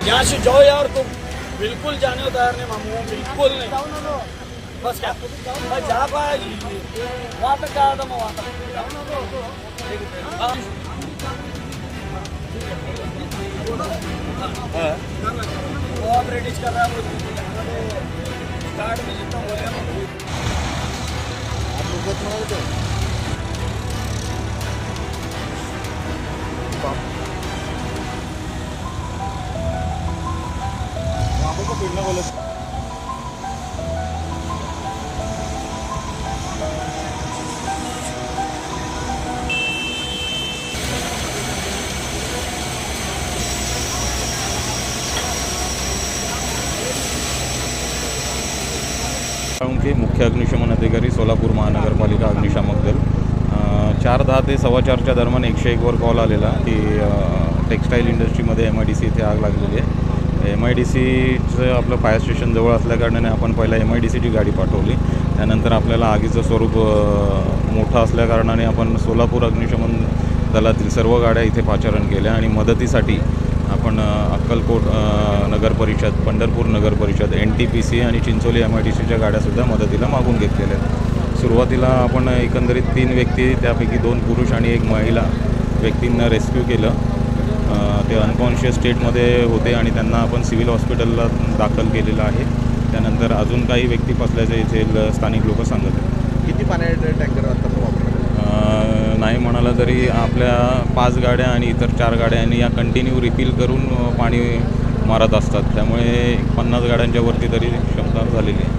यहाँ से जाओ यार, तुम बिल्कुल जाने को तैयार नहीं मामू, बिल्कुल नहीं। बस क्या मैं जा पाया वहाँ तक गया था, मैं वहाँ तक वो आप रेडी कर रहा है कार्ड में जितना बोले आप लोग पीड़ना बोले के मुख्य अग्निशमन अधिकारी सोलापूर महानगरपालिका अग्निशामक दल 4:10 ते 4:15च्या दरम्यान 101 वर कॉल आलेला की टेक्स्टाईल इंडस्ट्रीमध्ये MIDC इथे आग लागलेली आहे। MIDCचं आपलं फायर स्टेशन जवळ असल्याकारणाने आपण पहिला MIDCची गाडी पाठवली। त्यानंतर आपल्याला आगीचं स्वरूप मोठं असल्याकारणाने आपण सोलापूर अग्निशमन दलातील सर्व गाड्या इथे पाचारण केल्या आणि मदतीसाठी आपण अक्कलकोट नगर परिषद, पंढरपूर नगर परिषद, NTPC आणि चिंचोली MIDCच्या गाड्यासुद्धा मदतीला मागून घेतलेल्या आहेत। सुरुवातीला आपण एकंदरीत 3 व्यक्ती, त्यापैकी 2 पुरुष आणि 1 महिला व्यक्तींना रेस्क्यू केलं। ते अनकॉन्शियस स्टेटमध्ये होते आणि त्यांना आपण सिव्हिल हॉस्पिटलला दाखल केलेलं आहे। त्यानंतर अजून काही व्यक्ती फसल्याचे इथे स्थानिक लोक सांगत आहेत। किती पाण्याचे टँकर आता नाही म्हणाला तरी आपल्या 5 गाड्या आणि इतर 4 गाड्या यांनी या कंटिन्यू रिफिल करून पाणी मारत असतात, त्यामुळे 50 गाड्यांच्या वरती तरी क्षमता झालेली आहे।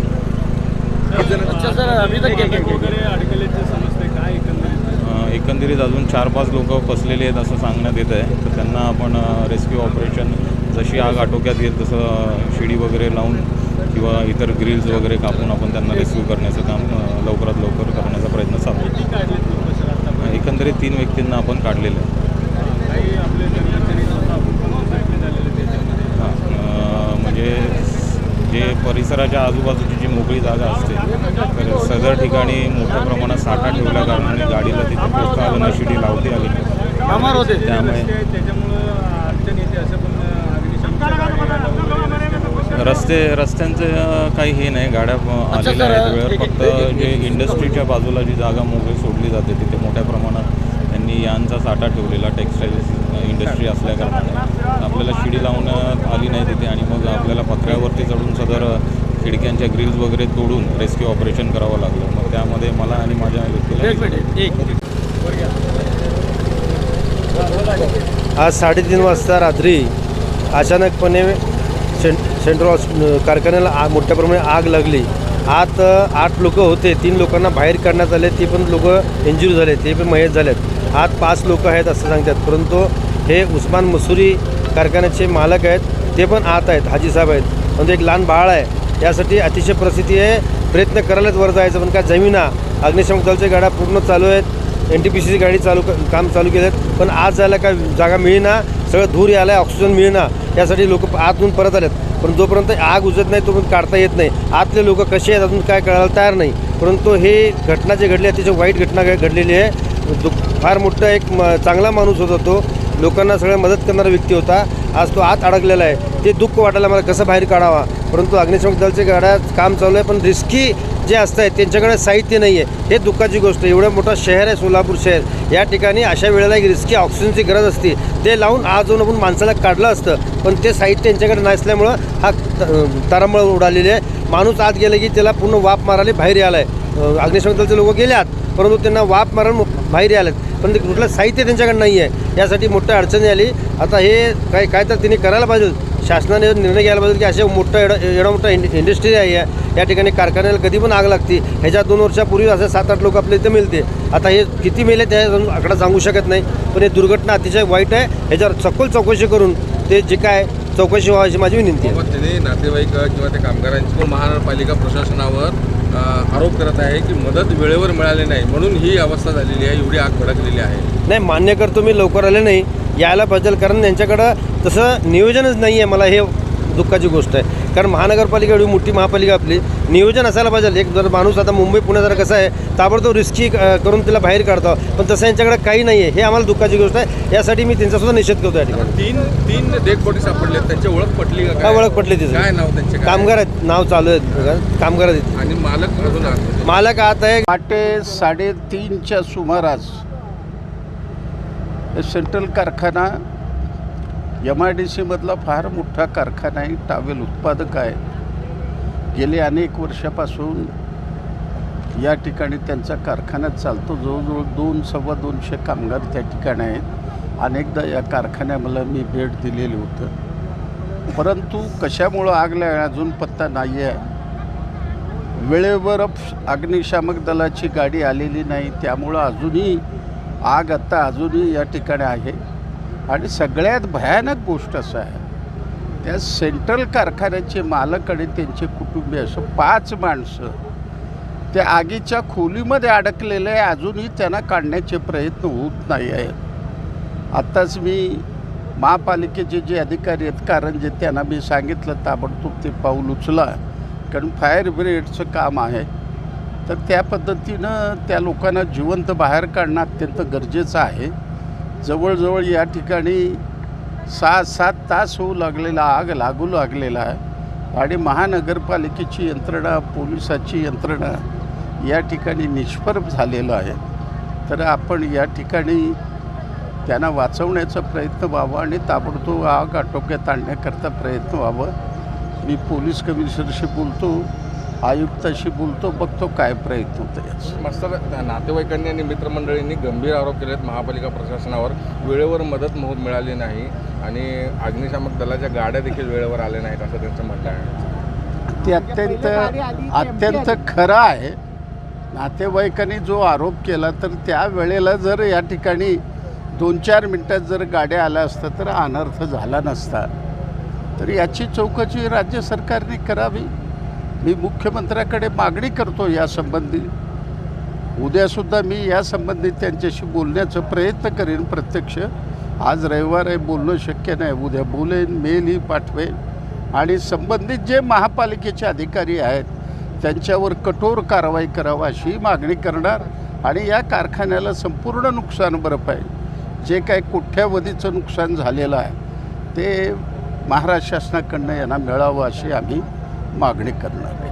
एकंदरीत अजून 4-5 लोक फसलेले आहेत असं सांगण्यात येत आहे। तर त्यांना आपण रेस्क्यू ऑपरेशन जशी आग आटोक्यात येईल तसं शिडी वगैरे लावून किंवा इतर ग्रिल्स वगैरे कापून आपण त्यांना रेस्क्यू करण्याचं काम लवकरात लवकर करण्याचा प्रयत्न चालू आहे। एकंदरीत 3 व्यक्तींना आपण काढलेलं आहे। म्हणजे जे परिसराच्या आजूबाजूची जी मोकळी जागा असते तर सदर ठिकाणी मोठ्या प्रमाणात साठा ठेवल्या कारणाने गाडीला तिथे पोचता आलं नाही, शिडी लावती आली नाही, त्यामुळे रस्त्यांचं काही हे नाही, गाड्या आलेल्या आहेत वेळेवर। फक्त जे इंडस्ट्रीच्या बाजूला जी जागा मोकळी सोडली जाते तिथे मोठ्या प्रमाणात त्यांनी यांचा साठा ठेवलेला, टेक्स्टाईल इंडस्ट्री असल्याकारणाने आपल्याला शिडी लावण्यात आली नाही तिथे आणि मग आपल्याला पत्र्यावरती चढून सदर खिडक्यांच्या ग्रिल्स वगैरे तोडून रेस्क्यू ऑपरेशन करावं लागलं। मग त्यामध्ये मला आणि माझ्या व्यक्तीला आज 3:30 वाजता रात्री अचानकपणे सेंट्रल कारखान्याला मोठ्या प्रमाणात आग लागली। आत 8 लोक होते, 3 लोकांना बाहेर काढण्यात आले, ती पण लोक इंजुरी झाले, ते पण मयत झालेत। आत 5 लोक आहेत असं सांगतात, परंतु हे उस्मान मसुरी कारखान्याचे मालक आहेत, ते पण आत आहेत, हाजी साहेब आहेत, म्हणजे एक लहान बाळ आहे। यासाठी अतिशय परिस्थिती आहे, प्रयत्न करायलाच वर जायचं, पण काय जमिना अग्निशमन दलाच्या गाड्या पूर्ण चालू आहेत, NTPCची गाडी काम चालू केलेत, पण आज जायला काय जागा मिळेना, सगळं धूर यायला, ऑक्सिजन मिळेना, यासाठी लोक आतून परत आलेत। पण जोपर्यंत आग उजत नाही तोपर्यंत काढता येत नाही। आतले लोक कसे आहेत अजून काय कळायला तयार नाही, परंतु हे घटना जे घडली अतिशय वाईट घटना घडलेली आहे। फार मोठा एक चांगला माणूस होता, तो लोकांना सगळ्या मदत करणारा व्यक्ती होता, आज तो आत अडकलेला आहे। ते दुःख वाटायला मला कसं बाहेर काढावा, परंतु अग्निशमन दलाच्या गाड्या काम चालू आहे, पण रिस्की जे असत आहेत त्यांच्याकडे साहित्य नाही आहे, हे दुःखाची गोष्ट आहे। एवढं मोठं शहर आहे सोलापूर शहर, या ठिकाणी अशा वेळेला एक रिस्की ऑक्सिजनची गरज असते, ते लावून आज जाऊन आपण माणसाला काढलं असतं, पण ते साहित्य त्यांच्याकडे नसल्यामुळं हा तारांबळ उडालेली आहे। माणूस आत गेले की त्याला पूर्ण वाफ मारायला बाहेर यायला आहे। अग्निशमन दलाचे लोक गेले आत, परंतु त्यांना वाफ मारून बाहेर आलेत, पण ते कुठलं साहित्य त्यांच्याकडे नाही आहे, यासाठी मोठ्या अडचणी आली। आता हे काय तर त्यांनी करायला पाहिजे, शासनाने निर्णय घ्यायला पाहिजे की असे एवढा मोठा इंडस्ट्री आहे, या ठिकाणी कारखान्याला कधी पण आग लागते। ह्याच्या 2 वर्षापूर्वी असे 7-8 लोक आपल्या इथे मिळते, आता हे किती मेले ते आकडा सांगू शकत नाही, पण हे दुर्घटना अतिशय वाईट आहे। ह्याच्यावर सखोल चौकशी करून ते जे काय चौकशी व्हायची माझी विनंती आहे। त्यांनी नातेवाईक किंवा त्या कामगारांची पण महानगरपालिका प्रशासनावर आरोप करत आहे की मदत वेळेवर मिळाली नाही, म्हणून ही अवस्था झालेली आहे, एवढी आग भडकलेली आहे। नाही, मान्य करतो मी, लवकर आले नाही, यायला पाहिजे, कारण यांच्याकडं तसं नियोजनच नाही आहे। मला हे दुःखाची गोष्ट आहे. कारण महानगरपालिका एवढी मोठी महापालिका आपली, नियोजन असायला पाहिजे. एक जर माणूस आता मुंबई पुणे जर कसं आहे ताबडतोब रिस्की करून तिला बाहेर काढतो, पण तसं यांच्याकडे काही नाही आहे. हे आम्हाला दुःखाची गोष्ट आहे. यासाठी मी त्यांचासुद्धा निषेध करतो या ठिकाणी. तीन डेड बॉडी सापडले, त्यांची ओळख पटली का? काय ओळख पटली तिचं? काय नाव त्यांचे? कामगार आहेत, नाव चालू आहेत, कामगार आहेत. आणि मालक अजून आत? मालक आत आहे. पहाटे 3:30च्या सुमारास सेंट्रल कारखाना MIDC मधला फार मोठा कारखाना आहे, टावेल उत्पादक आहे. गेले अनेक वर्षापासून या ठिकाणी त्यांचा कारखाना चालतो. जवळजवळ 200-250 कामगार त्या ठिकाणी आहेत. अनेकदा या कारखान्याला मी भेट दिलेली होतं, परंतु कशामुळं आग लागली अजून पत्ता नाही आहे. वेळेवर अग्निशामक दलाची गाडी आलेली नाही, त्यामुळं अजूनही आग अजूनही या ठिकाणी आहे. आणि सगळ्यात भयानक गोष्ट असं आहे, त्या सेंट्रल कारखान्याचे मालक आणि त्यांचे कुटुंबीय असं 5 माणसं त्या आगीच्या खोलीमध्ये अडकलेले आहे. अजूनही त्यांना काढण्याचे प्रयत्न होत नाही आहेत. आत्ताच मी महापालिकेचे जे अधिकारी आहेत कारंजे, त्यांना मी सांगितलं ताबडतोब ते पाऊल उचला, कारण फायर ब्रिगेडचं काम आहे. तर त्या पद्धतीनं त्या लोकांना जिवंत बाहेर काढणं अत्यंत गरजेचं आहे. जवळजवळ या ठिकाणी 6-7 तास होऊ लागू लागलेला आहे. आणि महानगरपालिकेची यंत्रणा, पोलिसाची यंत्रणा या ठिकाणी निष्प्रभ झालेलं आहे. तर आपण या ठिकाणी त्यांना वाचवण्याचा प्रयत्न व्हावा आणि ताबडतोब आग आटोक्यात आणण्याकरता प्रयत्न व्हावं. मी पोलीस कमिशनरशी बोलतो, आयुक्ताशी बोलतो, बघतो काय प्रयत्न होतं याचा. मास्तर, नातेवाईकांनी आणि मित्रमंडळींनी गंभीर आरोप केले आहेत महापालिका प्रशासनावर. वेळेवर मदत मिळाली नाही आणि अग्निशामक दलाच्या गाड्या देखील वेळेवर आल्या नाहीत असं त्यांचं म्हणणं आहे. ते अत्यंत खरं आहे. नातेवाईकांनी जो आरोप केला, तर त्या वेळेला जर या ठिकाणी 2-4 मिनटात जर गाड्या आल्या असत्या तर अनर्थ झाला नसता. तर याची चौकशी राज्य सरकारने करावी. मी मुख्यमंत्र्याकडे मागणी करतो यासंबंधी. उद्यासुद्धा मी यासंबंधी त्यांच्याशी बोलण्याचा प्रयत्न करेन प्रत्यक्ष. आज रविवार आहे, बोलणं शक्य नाही. उद्या बोलेन, मेलही पाठवेन आणि संबंधित जे महापालिकेचे अधिकारी आहेत त्यांच्यावर कठोर कारवाई करावी अशी मागणी करणार. आणि या कारखान्याला संपूर्ण नुकसान भरपाई, जे काही कोट्यावधीचं नुकसान झालेलं आहे, ते महाराष्ट्र शासनाकडनं यांना मिळावं अशी आम्ही मागणी करणार आहे.